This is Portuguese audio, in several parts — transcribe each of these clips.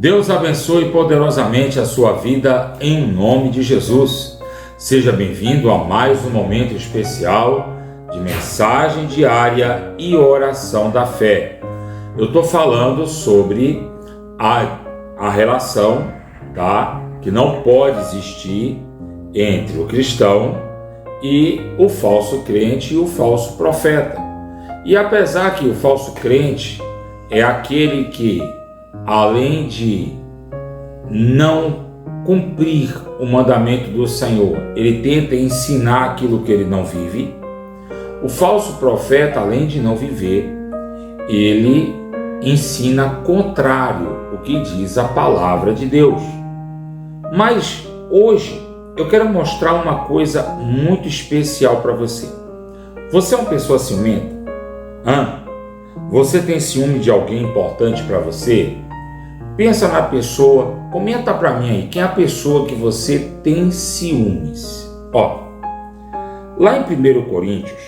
Deus abençoe poderosamente a sua vida em nome de Jesus. Seja bem-vindo a mais um momento especial de mensagem diária e oração da fé. Eu estou falando sobre a relação, que não pode existir entre o cristão e o falso crente e o falso profeta. E apesar que o falso crente é aquele que, além de não cumprir o mandamento do Senhor, ele tenta ensinar aquilo que ele não vive, o falso profeta, além de não viver, ele ensina contrário ao que diz a palavra de Deus. Mas hoje eu quero mostrar uma coisa muito especial para você. Você é uma pessoa ciumenta? Você tem ciúme de alguém importante para você? Pensa na pessoa, comenta para mim aí, quem é a pessoa que você tem ciúmes? Lá em 1 Coríntios,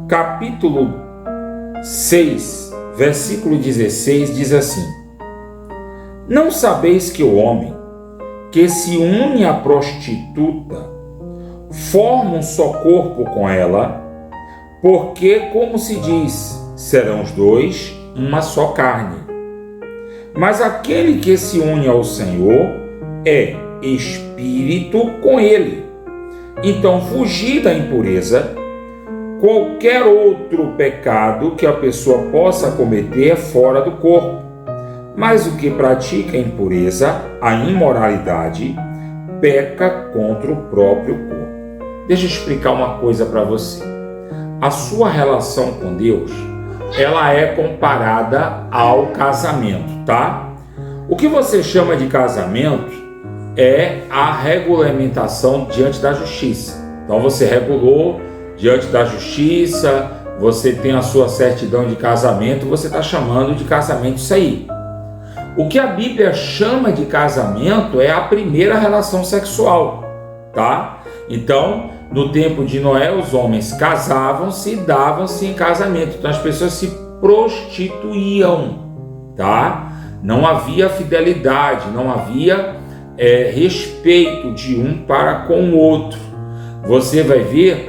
capítulo 6, versículo 16, diz assim: Não sabeis que o homem que se une à prostituta forma um só corpo com ela, porque, como se diz, serão os dois uma só carne. Mas aquele que se une ao Senhor é espírito com ele. Então, fugir da impureza. Qualquer outro pecado que a pessoa possa cometer é fora do corpo. Mas o que pratica a impureza, a imoralidade, peca contra o próprio corpo. Deixa eu explicar uma coisa para você. A sua relação com Deus, ela é comparada ao casamento, O que você chama de casamento é a regulamentação diante da justiça. Então você regulou diante da justiça, você tem a sua certidão de casamento, você está chamando de casamento isso aí. O que a Bíblia chama de casamento é a primeira relação sexual, Então, no tempo de Noé, os homens casavam-se e davam-se em casamento. Então, as pessoas se prostituíam, Não havia fidelidade, não havia respeito de um para com o outro. Você vai ver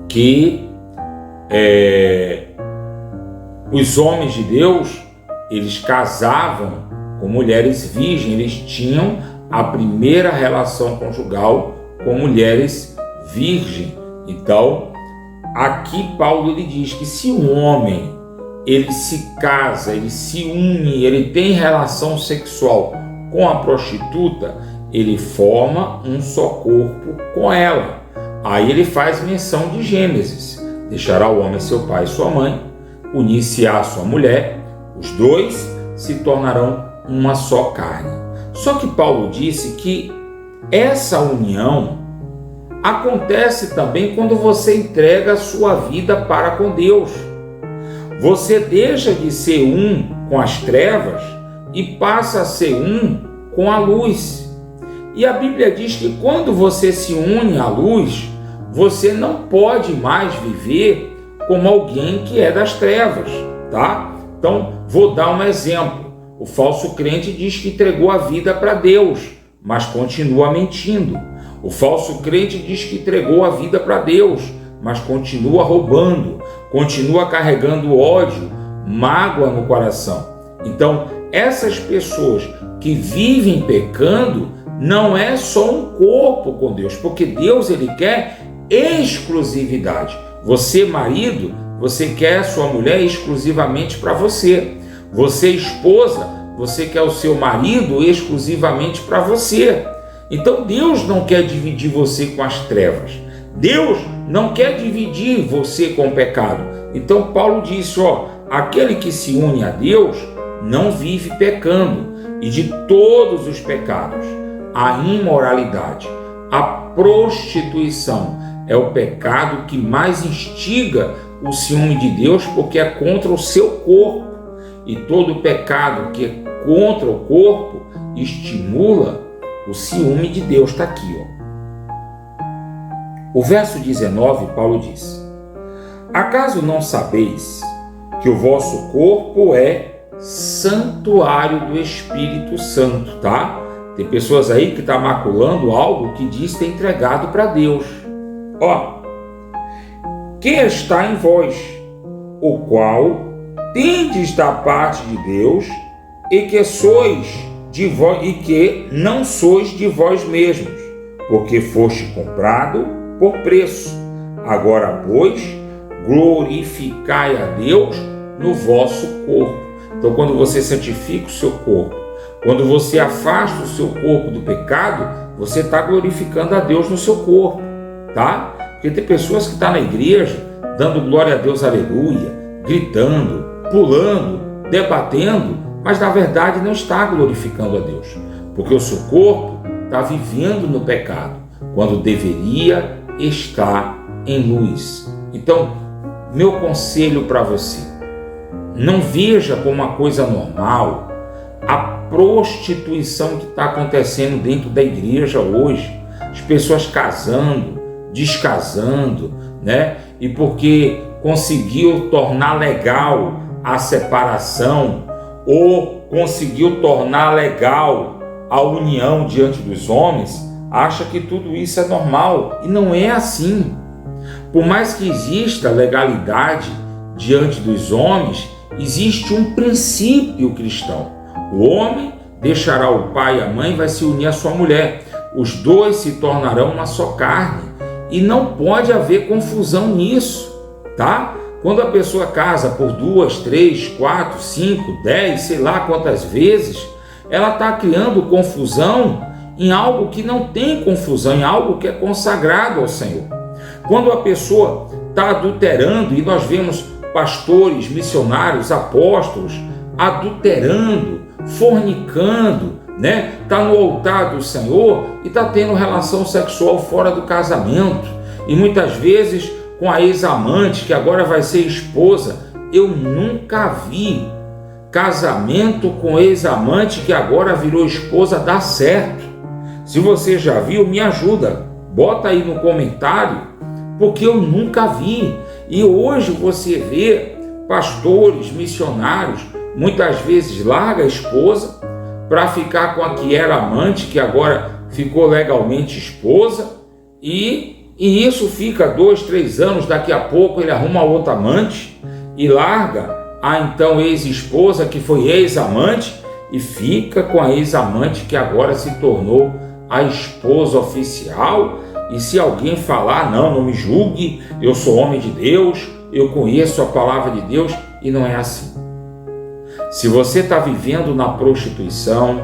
que os homens de Deus, eles casavam com mulheres virgens, eles tinham a primeira relação conjugal com mulheres virgens. Então, aqui Paulo ele diz que se um homem ele se casa, ele se une, ele tem relação sexual com a prostituta, ele forma um só corpo com ela. Aí ele faz menção de Gênesis: deixará o homem seu pai e sua mãe, unir-se-á a sua mulher, os dois se tornarão uma só carne. Só que Paulo disse que essa união acontece também quando você entrega a sua vida para com Deus. Você deixa de ser um com as trevas e passa a ser um com a luz. E a Bíblia diz que quando você se une à luz, você não pode mais viver como alguém que é das trevas, Então, vou dar um exemplo. O falso crente diz que entregou a vida para Deus, mas continua mentindo. O falso crente diz que entregou a vida para Deus, mas continua roubando, continua carregando ódio, mágoa no coração. Então, essas pessoas que vivem pecando, não é só um corpo com Deus, porque Deus ele quer exclusividade. Você, marido, você quer a sua mulher exclusivamente para você. Você, esposa, você quer o seu marido exclusivamente para você. Então Deus não quer dividir você com as trevas. Deus não quer dividir você com o pecado. Então Paulo disse, aquele que se une a Deus não vive pecando. E de todos os pecados, a imoralidade, a prostituição é o pecado que mais instiga o ciúme de Deus, porque é contra o seu corpo. E todo pecado que é contra o corpo estimula o ciúme de Deus. Está aqui, O verso 19, Paulo diz: Acaso não sabeis que o vosso corpo é santuário do Espírito Santo, tá? Tem pessoas aí que estão maculando algo que diz ter entregado para Deus. Ó, que está em vós, o qual tendes da parte de Deus, e que sois de vós, e que não sois de vós mesmos, porque foste comprado por preço. Agora, pois, glorificai a Deus no vosso corpo. Então, quando você santifica o seu corpo, quando você afasta o seu corpo do pecado, você está glorificando a Deus no seu corpo, tá? Porque tem pessoas que estão na igreja dando glória a Deus, aleluia, gritando, pulando, debatendo, mas na verdade não está glorificando a Deus, porque o seu corpo está vivendo no pecado, quando deveria estar em luz. Então, meu conselho para você, não veja como uma coisa normal a prostituição que está acontecendo dentro da igreja hoje, as pessoas casando, descasando, né? E porque conseguiu tornar legal a separação ou conseguiu tornar legal a união diante dos homens, acha que tudo isso é normal, e não é assim. Por mais que exista legalidade diante dos homens, existe um princípio cristão. O homem deixará o pai e a mãe e vai se unir à sua mulher. Os dois se tornarão uma só carne. E não pode haver confusão nisso, tá? Quando a pessoa casa por 2, 3, 4, 5, 10, sei lá quantas vezes, ela está criando confusão em algo que não tem confusão, em algo que é consagrado ao Senhor. Quando a pessoa está adulterando, e nós vemos pastores, missionários, apóstolos adulterando, fornicando, né? Está no altar do Senhor e está tendo relação sexual fora do casamento, e muitas vezes com a ex-amante, que agora vai ser esposa. Eu nunca vi casamento com ex-amante que agora virou esposa dar certo. Se você já viu, me ajuda, bota aí no comentário, porque eu nunca vi. E hoje você vê pastores, missionários, muitas vezes larga a esposa para ficar com a que era amante, que agora ficou legalmente esposa, e isso fica 2, 3 anos, daqui a pouco ele arruma outra amante e larga a então ex-esposa, que foi ex-amante, e fica com a ex-amante que agora se tornou a esposa oficial. E se alguém falar, não me julgue, eu sou homem de Deus, eu conheço a palavra de Deus, e não é assim. Se você está vivendo na prostituição,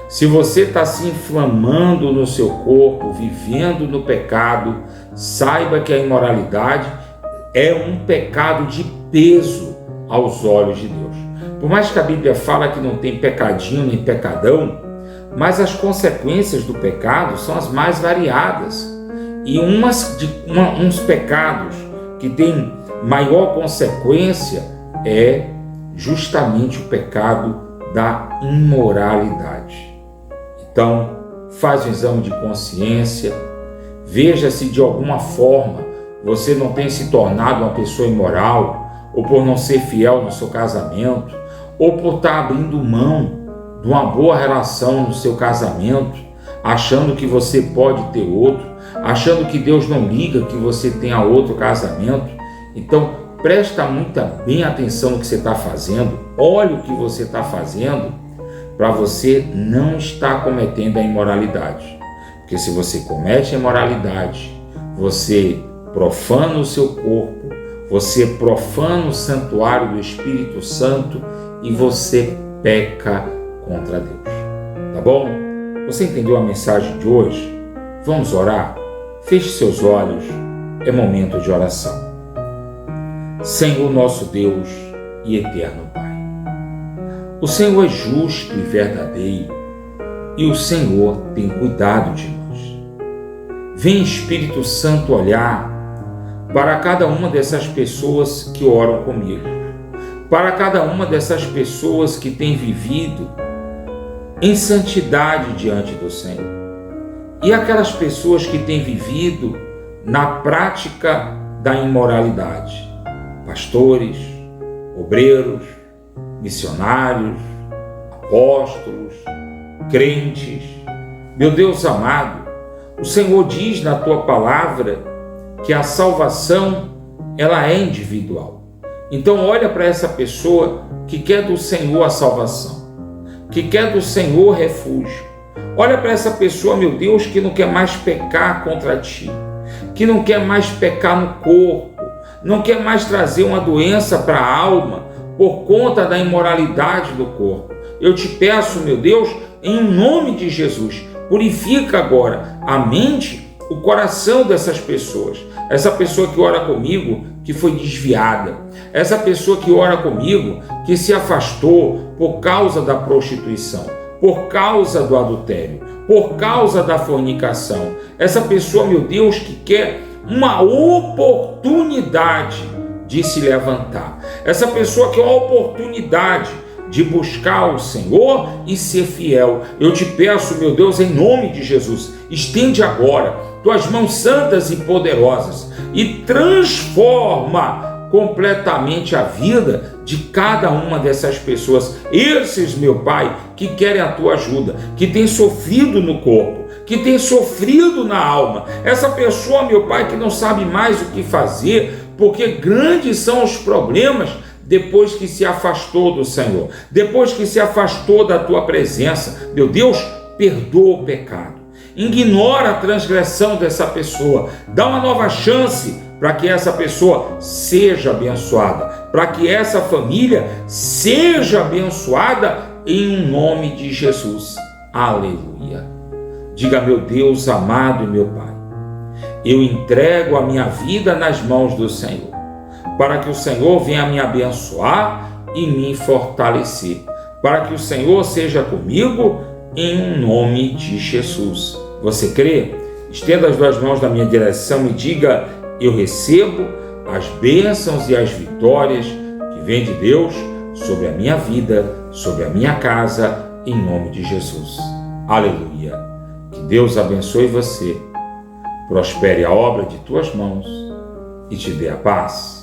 se você está se inflamando no seu corpo, vivendo no pecado, saiba que a imoralidade é um pecado de peso aos olhos de Deus. Por mais que a Bíblia fala que não tem pecadinho nem pecadão, mas as consequências do pecado são as mais variadas. E uns pecados que têm maior consequência é justamente o pecado da imoralidade. Então, faz um exame de consciência, veja se de alguma forma você não tem se tornado uma pessoa imoral, ou por não ser fiel no seu casamento, ou por estar abrindo mão de uma boa relação no seu casamento, achando que você pode ter outro, achando que Deus não liga que você tenha outro casamento. Então, presta muita bem atenção no que você está fazendo, olha o que você está fazendo, para você não estar cometendo a imoralidade. Porque se você comete a imoralidade, você profana o seu corpo, você profana o santuário do Espírito Santo e você peca contra Deus. Tá bom? Você entendeu a mensagem de hoje? Vamos orar? Feche seus olhos, é momento de oração. Senhor nosso Deus e eterno Pai, o Senhor é justo e verdadeiro, e o Senhor tem cuidado de nós. Vem, Espírito Santo, olhar para cada uma dessas pessoas que oram comigo, para cada uma dessas pessoas que têm vivido em santidade diante do Senhor, e aquelas pessoas que têm vivido na prática da imoralidade, pastores, obreiros, missionários, apóstolos, crentes. Meu Deus amado, o Senhor diz na tua palavra que a salvação, ela é individual. Então olha para essa pessoa que quer do Senhor a salvação, que quer do Senhor refúgio. Olha para essa pessoa, meu Deus, que não quer mais pecar contra ti, que não quer mais pecar no corpo, não quer mais trazer uma doença para a alma por conta da imoralidade do corpo. Eu te peço, meu Deus, em nome de Jesus, purifica agora a mente, o coração dessas pessoas. Essa pessoa que ora comigo, que foi desviada. Essa pessoa que ora comigo, que se afastou por causa da prostituição, por causa do adultério, por causa da fornicação. Essa pessoa, meu Deus, que quer uma oportunidade de se levantar. Essa pessoa que é uma oportunidade de buscar o Senhor e ser fiel. Eu te peço, meu Deus, em nome de Jesus, estende agora tuas mãos santas e poderosas e transforma completamente a vida de cada uma dessas pessoas. Esses, meu Pai, que querem a tua ajuda, que têm sofrido no corpo, que têm sofrido na alma. Essa pessoa, meu Pai, que não sabe mais o que fazer, porque grandes são os problemas depois que se afastou do Senhor, depois que se afastou da tua presença. Meu Deus, perdoa o pecado, ignora a transgressão dessa pessoa, dá uma nova chance para que essa pessoa seja abençoada, para que essa família seja abençoada em nome de Jesus. Aleluia. Diga, meu Deus amado e meu Pai, eu entrego a minha vida nas mãos do Senhor, para que o Senhor venha me abençoar e me fortalecer, para que o Senhor seja comigo em nome de Jesus. Você crê? Estenda as duas mãos na minha direção e diga: eu recebo as bênçãos e as vitórias que vêm de Deus sobre a minha vida, sobre a minha casa, em nome de Jesus. Aleluia. Que Deus abençoe você, prospere a obra de tuas mãos e te dê a paz.